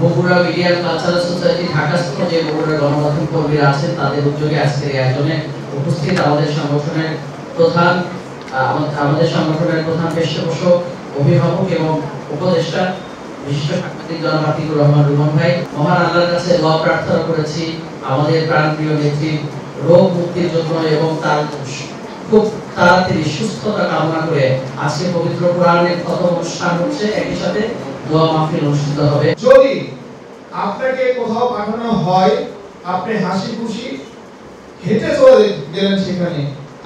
Bogura media cultural society ঢাকাস্থ যে বগুড়া গণমাধ্যম কর্মীরা আছেন তাদের উদ্যোগে আজকের এই আয়োজনে উপস্থিত আমাদের সংগঠনের প্রধান পৃষ্ঠপোষক, অভিভাবক এবং উপদেষ্টা বিশিষ্ট সাংবাদিক জনাব আতিকুর রহমান রুমন ভাই। মহান আল্লাহর কাছে দোয়া প্রার্থনা করেছি আমাদের প্রাণপ্রিয় নেত্রী রোগ মুক্তির জন্য এবং তার খুব তাড়াতাড়ি সুস্থতা কামনা করে আজকে পবিত্র কোরআনের খতম অনুষ্ঠান হচ্ছে, একই সাথে দোয়া মাহফিল অনুষ্ঠিত হবে। যদি আপনাকে কোথাও পাঠানো হয়, আপনি হাসি খুশি হেঁটে চলে গেলেন, সেখানে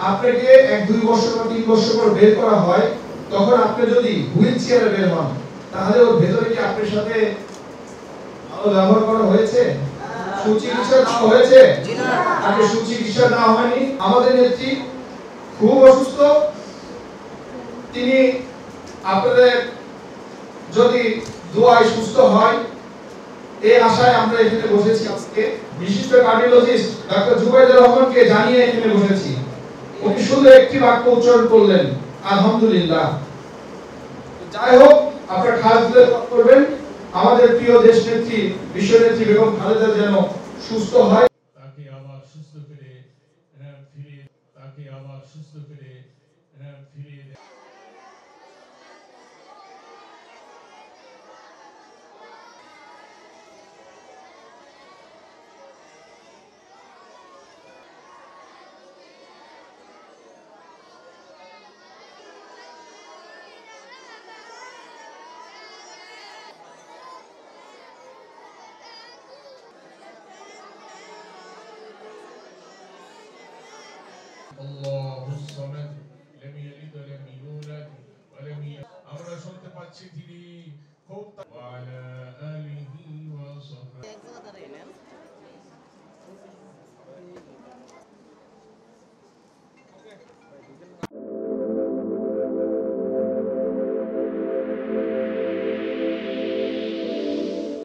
আপনাকে 1-2 বছর বা 3 বছর পর বের করা হয়, তখন আপনি যদি হুইল চেয়ারে বের হন, তাহলে ওর ভেতরে কি আপনার সাথে ভালো ব্যবহার করা হয়েছে? সুচিকিৎসা দেওয়া হয়েছে? তাকে সুচিকিৎসা দেওয়া হয়নি। আমাদের নেত্রী খুব অসুস্থ, তিনি আপনাদের যদি দোয়ায় সুস্থ হয় এই আশায় আমরা এখানে বসেছি। আজকে বিশিষ্ট কার্ডিওলজিস্ট ডক্টর জুবাইদুর রহমানকে জানিয়ে এখানে বসেছি। উনি শুধু একটি বাক্য উচ্চারণ করলেন, আলহামদুলিল্লাহ। যাই হোক, আপনারা খাস দিলে করবেন আমাদের প্রিয় দেশ নেত্রী বিশ্ব নেত্রী বেগম খালেদা যেন সুস্থ হয়, তাকে আবার সুস্থ করে ফিরিয়ে আমরা শুনতে পাচ্ছি